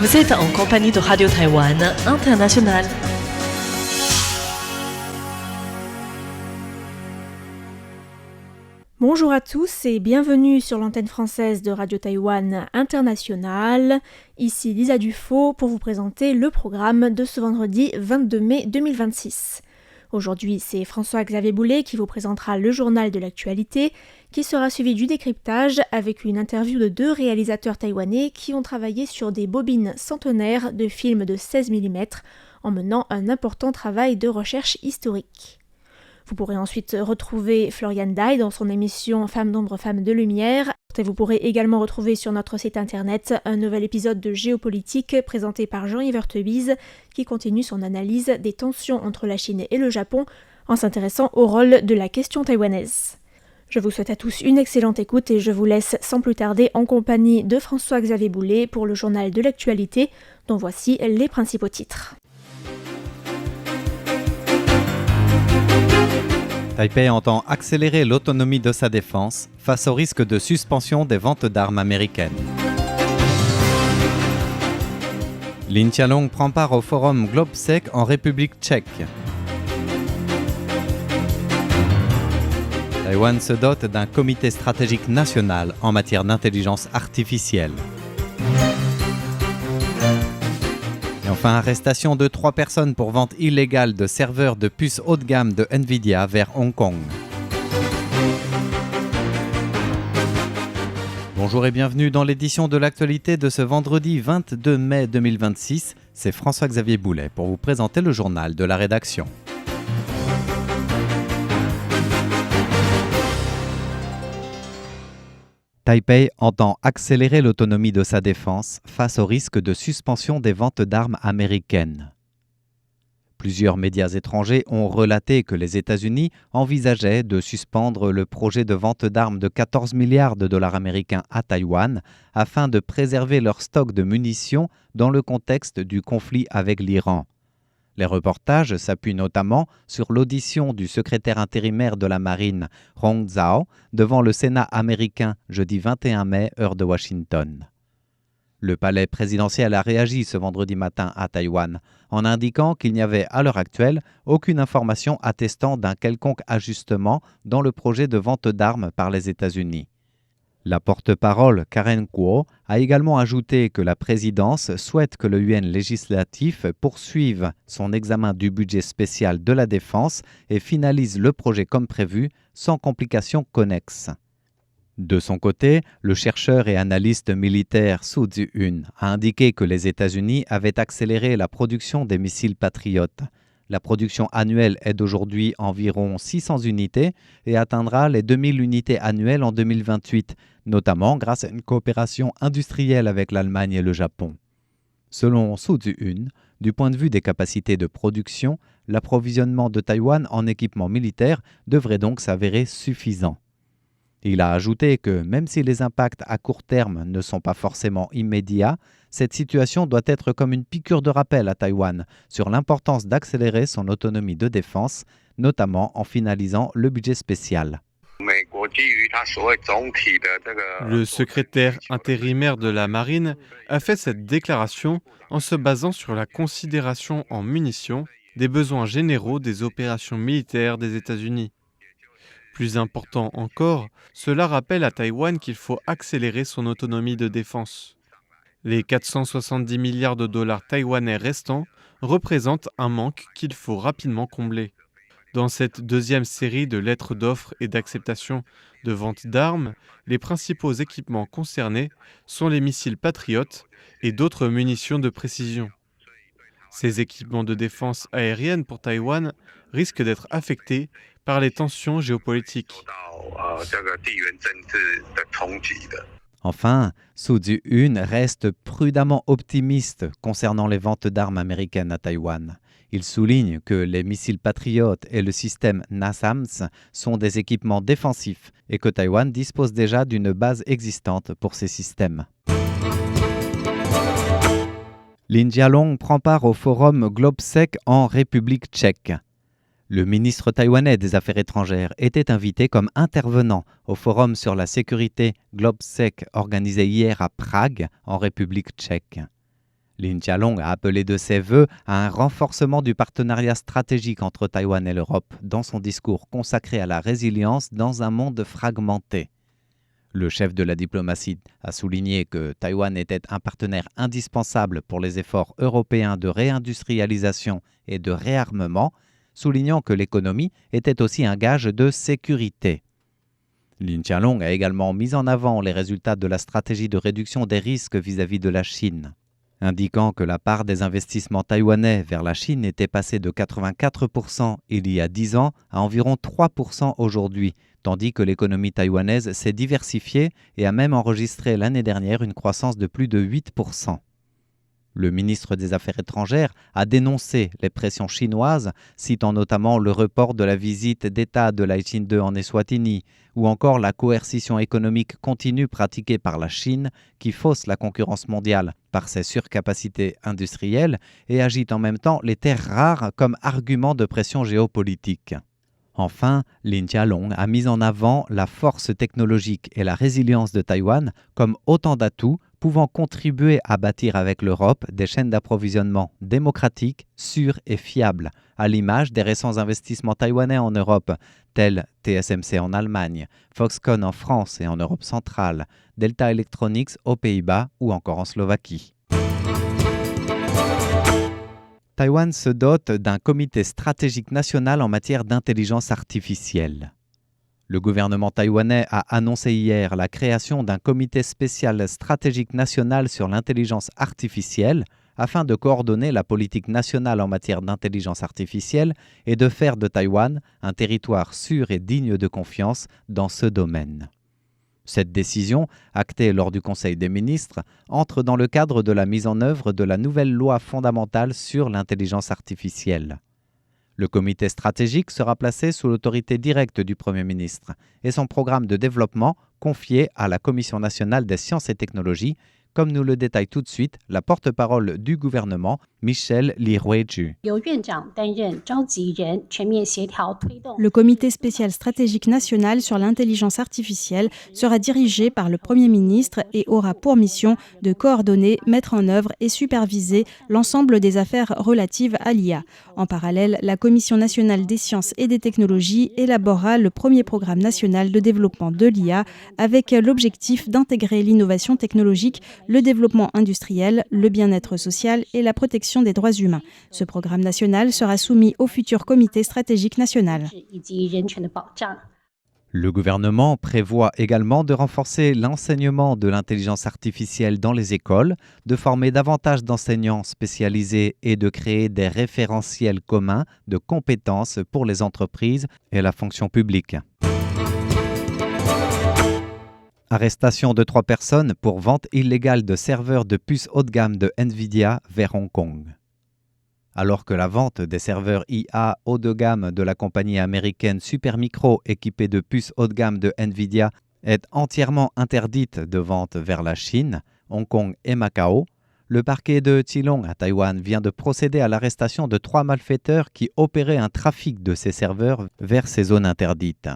Vous êtes en compagnie de Radio Taïwan International. Bonjour à tous et bienvenue sur l'antenne française de Radio Taïwan International. Ici Lisa Dufaux pour vous présenter le programme de ce vendredi 22 mai 2026. Aujourd'hui, c'est François-Xavier Boulet qui vous présentera le journal de l'actualité, qui sera suivi du décryptage avec une interview de 2 réalisateurs taïwanais qui ont travaillé sur des bobines centenaires de films de 16 mm en menant un important travail de recherche historique. Vous pourrez ensuite retrouver Floriane Dai dans son émission Femmes d'ombre, Femmes de lumière. Et vous pourrez également retrouver sur notre site internet un nouvel épisode de Géopolitique présenté par Jean-Yves Heurtebise qui continue son analyse des tensions entre la Chine et le Japon en s'intéressant au rôle de la question taïwanaise. Je vous souhaite à tous une excellente écoute et je vous laisse sans plus tarder en compagnie de François-Xavier Boulet pour le journal de l'actualité dont voici les principaux titres. Taipei entend accélérer l'autonomie de sa défense face au risque de suspension des ventes d'armes américaines. Lin Chia-long prend part au forum GlobeSec en République tchèque. Taïwan se dote d'un comité stratégique national en matière d'intelligence artificielle. Et enfin, arrestation de 3 personnes pour vente illégale de serveurs de puces haut de gamme de Nvidia vers Hong Kong. Bonjour et bienvenue dans l'édition de l'actualité de ce vendredi 22 mai 2026. C'est François-Xavier Boulet pour vous présenter le journal de la rédaction. Taipei entend accélérer l'autonomie de sa défense face au risque de suspension des ventes d'armes américaines. Plusieurs médias étrangers ont relaté que les États-Unis envisageaient de suspendre le projet de vente d'armes de 14 milliards de dollars américains à Taïwan afin de préserver leur stock de munitions dans le contexte du conflit avec l'Iran. Les reportages s'appuient notamment sur l'audition du secrétaire intérimaire de la Marine, Hong Zhao, devant le Sénat américain jeudi 21 mai, heure de Washington. Le palais présidentiel a réagi ce vendredi matin à Taïwan en indiquant qu'il n'y avait à l'heure actuelle aucune information attestant d'un quelconque ajustement dans le projet de vente d'armes par les États-Unis. La porte-parole Karen Kuo a également ajouté que la présidence souhaite que le yuan législatif poursuive son examen du budget spécial de la défense et finalise le projet comme prévu, sans complications connexes. De son côté, le chercheur et analyste militaire Su Zhi-un a indiqué que les États-Unis avaient accéléré la production des missiles Patriot. La production annuelle est d'aujourd'hui environ 600 unités et atteindra les 2000 unités annuelles en 2028, notamment grâce à une coopération industrielle avec l'Allemagne et le Japon. Selon Su Zhi-un, du point de vue des capacités de production, l'approvisionnement de Taïwan en équipement militaire devrait donc s'avérer suffisant. Il a ajouté que même si les impacts à court terme ne sont pas forcément immédiats, cette situation doit être comme une piqûre de rappel à Taïwan sur l'importance d'accélérer son autonomie de défense, notamment en finalisant le budget spécial. Le secrétaire intérimaire de la Marine a fait cette déclaration en se basant sur la considération en munitions des besoins généraux des opérations militaires des États-Unis. Plus important encore, cela rappelle à Taïwan qu'il faut accélérer son autonomie de défense. Les 470 milliards de dollars taïwanais restants représentent un manque qu'il faut rapidement combler. Dans cette deuxième série de lettres d'offres et d'acceptation de vente d'armes, les principaux équipements concernés sont les missiles Patriot et d'autres munitions de précision. Ces équipements de défense aérienne pour Taïwan risquent d'être affectés par les tensions géopolitiques. Enfin, Su Zhi-un reste prudemment optimiste concernant les ventes d'armes américaines à Taïwan. Il souligne que les missiles Patriot et le système NASAMS sont des équipements défensifs et que Taïwan dispose déjà d'une base existante pour ces systèmes. Lin Chia-long prend part au forum GlobeSec en République tchèque. Le ministre taïwanais des Affaires étrangères était invité comme intervenant au forum sur la sécurité GlobeSec organisé hier à Prague, en République tchèque. Lin Jialong a appelé de ses vœux à un renforcement du partenariat stratégique entre Taïwan et l'Europe dans son discours consacré à la résilience dans un monde fragmenté. Le chef de la diplomatie a souligné que Taïwan était un partenaire indispensable pour les efforts européens de réindustrialisation et de réarmement, soulignant que l'économie était aussi un gage de sécurité. Lin Jialong a également mis en avant les résultats de la stratégie de réduction des risques vis-à-vis de la Chine, indiquant que la part des investissements taïwanais vers la Chine était passée de 84% il y a 10 ans à environ 3% aujourd'hui, tandis que l'économie taïwanaise s'est diversifiée et a même enregistré l'année dernière une croissance de plus de 8%. Le ministre des Affaires étrangères a dénoncé les pressions chinoises, citant notamment le report de la visite d'État de Lai Ching-te en Eswatini, ou encore la coercition économique continue pratiquée par la Chine qui fausse la concurrence mondiale par ses surcapacités industrielles et agite en même temps les terres rares comme argument de pression géopolitique. Enfin, Lin Jialong a mis en avant la force technologique et la résilience de Taïwan comme autant d'atouts pouvant contribuer à bâtir avec l'Europe des chaînes d'approvisionnement démocratiques, sûres et fiables, à l'image des récents investissements taïwanais en Europe, tels TSMC en Allemagne, Foxconn en France et en Europe centrale, Delta Electronics aux Pays-Bas ou encore en Slovaquie. Taïwan se dote d'un comité stratégique national en matière d'intelligence artificielle. Le gouvernement taïwanais a annoncé hier la création d'un comité spécial stratégique national sur l'intelligence artificielle afin de coordonner la politique nationale en matière d'intelligence artificielle et de faire de Taïwan un territoire sûr et digne de confiance dans ce domaine. Cette décision, actée lors du Conseil des ministres, entre dans le cadre de la mise en œuvre de la nouvelle loi fondamentale sur l'intelligence artificielle. Le comité stratégique sera placé sous l'autorité directe du Premier ministre et son programme de développement confié à la Commission nationale des sciences et technologies, comme nous le détaille tout de suite la porte-parole du gouvernement, Michelle Li Ruiju. Le comité spécial stratégique national sur l'intelligence artificielle sera dirigé par le Premier ministre et aura pour mission de coordonner, mettre en œuvre et superviser l'ensemble des affaires relatives à l'IA. En parallèle, la Commission nationale des sciences et des technologies élaborera le premier programme national de développement de l'IA avec l'objectif d'intégrer l'innovation technologique, le développement industriel, le bien-être social et la protection des droits humains. Ce programme national sera soumis au futur comité stratégique national. Le gouvernement prévoit également de renforcer l'enseignement de l'intelligence artificielle dans les écoles, de former davantage d'enseignants spécialisés et de créer des référentiels communs de compétences pour les entreprises et la fonction publique. Arrestation de 3 personnes pour vente illégale de serveurs de puces haut de gamme de Nvidia vers Hong Kong. Alors que la vente des serveurs IA haut de gamme de la compagnie américaine Supermicro équipée de puces haut de gamme de Nvidia est entièrement interdite de vente vers la Chine, Hong Kong et Macao, le parquet de Keelung à Taïwan vient de procéder à l'arrestation de 3 malfaiteurs qui opéraient un trafic de ces serveurs vers ces zones interdites.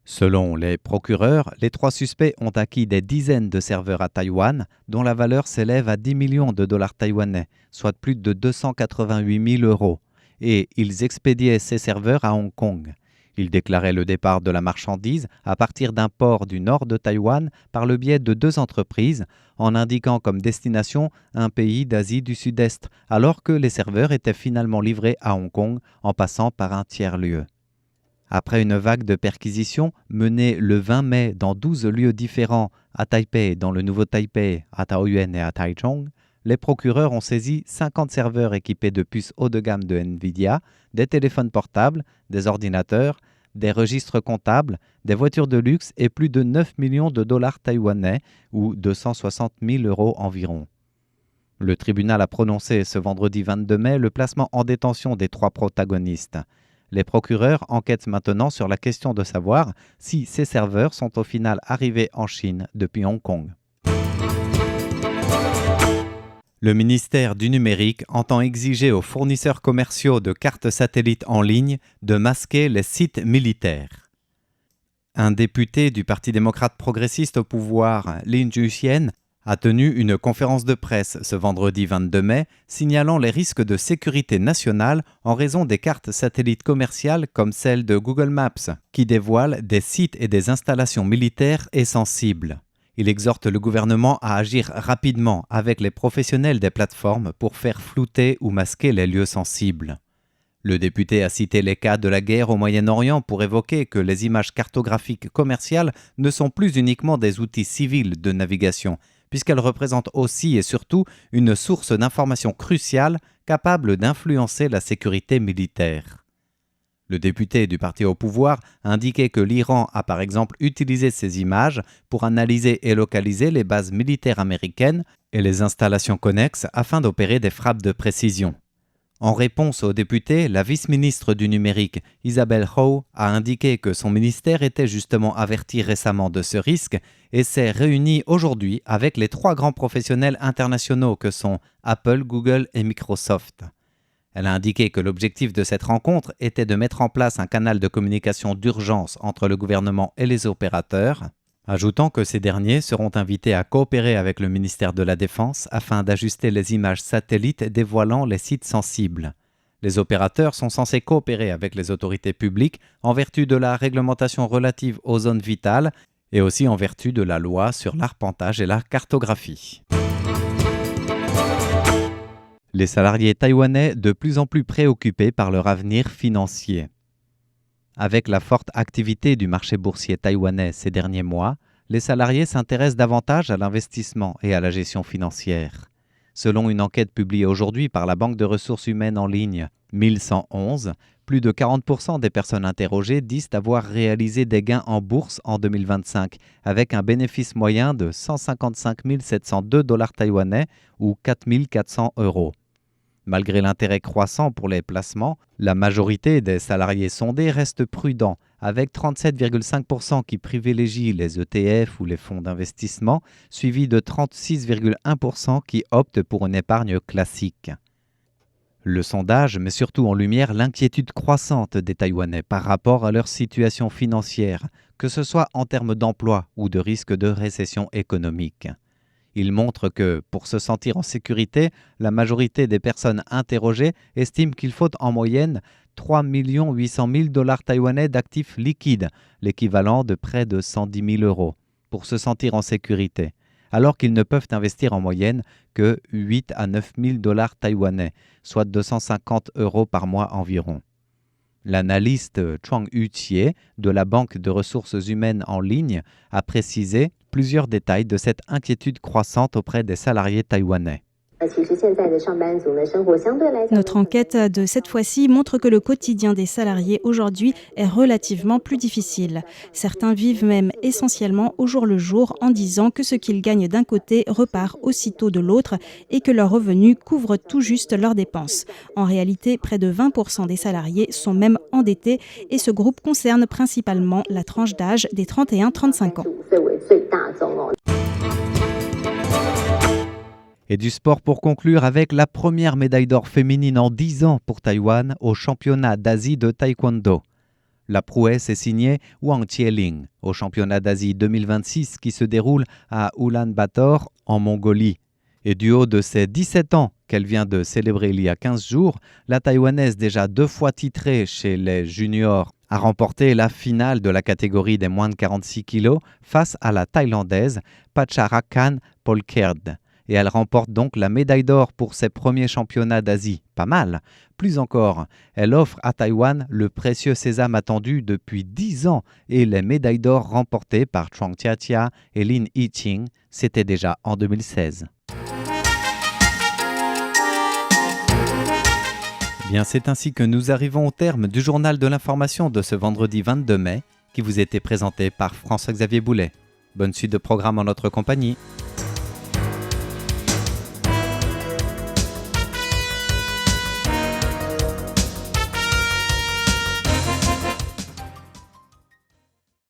Selon les procureurs, les 3 suspects ont acquis des dizaines de serveurs à Taïwan, dont la valeur s'élève à 10 millions de dollars taïwanais, soit plus de 288 000 euros, et ils expédiaient ces serveurs à Hong Kong. Ils déclaraient le départ de la marchandise à partir d'un port du nord de Taïwan par le biais de 2 entreprises, en indiquant comme destination un pays d'Asie du Sud-Est, alors que les serveurs étaient finalement livrés à Hong Kong en passant par un tiers-lieu. Après une vague de perquisitions menée le 20 mai dans 12 lieux différents à Taipei, dans le Nouveau Taipei, à Taoyuan et à Taichung, les procureurs ont saisi 50 serveurs équipés de puces haut de gamme de Nvidia, des téléphones portables, des ordinateurs, des registres comptables, des voitures de luxe et plus de 9 millions de dollars taïwanais ou 260 000 euros environ. Le tribunal a prononcé ce vendredi 22 mai le placement en détention des 3 protagonistes. Les procureurs enquêtent maintenant sur la question de savoir si ces serveurs sont au final arrivés en Chine depuis Hong Kong. Le ministère du Numérique entend exiger aux fournisseurs commerciaux de cartes satellites en ligne de masquer les sites militaires. Un député du Parti démocrate progressiste au pouvoir, Lin Juxian, a tenu une conférence de presse ce vendredi 22 mai, signalant les risques de sécurité nationale en raison des cartes satellites commerciales comme celle de Google Maps, qui dévoilent des sites et des installations militaires et sensibles. Il exhorte le gouvernement à agir rapidement avec les professionnels des plateformes pour faire flouter ou masquer les lieux sensibles. Le député a cité les cas de la guerre au Moyen-Orient pour évoquer que les images cartographiques commerciales ne sont plus uniquement des outils civils de navigation, puisqu'elles représentent aussi et surtout une source d'information cruciale capable d'influencer la sécurité militaire. Le député du parti au pouvoir a indiqué que l'Iran a par exemple utilisé ces images pour analyser et localiser les bases militaires américaines et les installations connexes afin d'opérer des frappes de précision. En réponse au député, la vice-ministre du numérique, Isabelle Howe, a indiqué que son ministère était justement averti récemment de ce risque et s'est réuni aujourd'hui avec les 3 grands professionnels internationaux que sont Apple, Google et Microsoft. Elle a indiqué que l'objectif de cette rencontre était de mettre en place un canal de communication d'urgence entre le gouvernement et les opérateurs, ajoutant que ces derniers seront invités à coopérer avec le ministère de la Défense afin d'ajuster les images satellites dévoilant les sites sensibles. Les opérateurs sont censés coopérer avec les autorités publiques en vertu de la réglementation relative aux zones vitales et aussi en vertu de la loi sur l'arpentage et la cartographie. Les salariés taïwanais de plus en plus préoccupés par leur avenir financier. Avec la forte activité du marché boursier taïwanais ces derniers mois, les salariés s'intéressent davantage à l'investissement et à la gestion financière. Selon une enquête publiée aujourd'hui par la Banque de ressources humaines en ligne 1111, plus de 40% des personnes interrogées disent avoir réalisé des gains en bourse en 2025, avec un bénéfice moyen de 155 702 $ taïwanais ou 4 400 €. Malgré l'intérêt croissant pour les placements, la majorité des salariés sondés restent prudents, avec 37,5% qui privilégient les ETF ou les fonds d'investissement, suivi de 36,1% qui optent pour une épargne classique. Le sondage met surtout en lumière l'inquiétude croissante des Taïwanais par rapport à leur situation financière, que ce soit en termes d'emploi ou de risque de récession économique. Il montre que, pour se sentir en sécurité, la majorité des personnes interrogées estiment qu'il faut en moyenne 3 800 000 $ taïwanais d'actifs liquides, l'équivalent de près de 110 000 €, pour se sentir en sécurité, alors qu'ils ne peuvent investir en moyenne que 8 à 9 000 $ taïwanais, soit 250 € par mois environ. L'analyste Chuang Yu-Chie de la Banque de ressources humaines en ligne a précisé plusieurs détails de cette inquiétude croissante auprès des salariés taïwanais. Notre enquête de cette fois-ci montre que le quotidien des salariés aujourd'hui est relativement plus difficile. Certains vivent même essentiellement au jour le jour en disant que ce qu'ils gagnent d'un côté repart aussitôt de l'autre et que leurs revenus couvrent tout juste leurs dépenses. En réalité, près de 20% des salariés sont même endettés et ce groupe concerne principalement la tranche d'âge des 31-35 ans. Et du sport pour conclure avec la première médaille d'or féminine en 10 ans pour Taïwan au championnat d'Asie de taekwondo. La prouesse est signée Wang Chieling au championnat d'Asie 2026 qui se déroule à Ulaanbaatar en Mongolie. Et du haut de ses 17 ans qu'elle vient de célébrer il y a 15 jours, la Taïwanaise déjà 2 fois titrée chez les juniors a remporté la finale de la catégorie des moins de 46 kg face à la Thaïlandaise Pacharakan Polkerd. Et elle remporte donc la médaille d'or pour ses premiers championnats d'Asie. Pas mal. Plus encore, elle offre à Taïwan le précieux sésame attendu depuis 10 ans et les médailles d'or remportées par Chuang Tia-Tia et Lin Yiqing, c'était déjà en 2016. Bien, c'est ainsi que nous arrivons au terme du journal de l'information de ce vendredi 22 mai qui vous était présenté par François-Xavier Boulet. Bonne suite de programme en notre compagnie.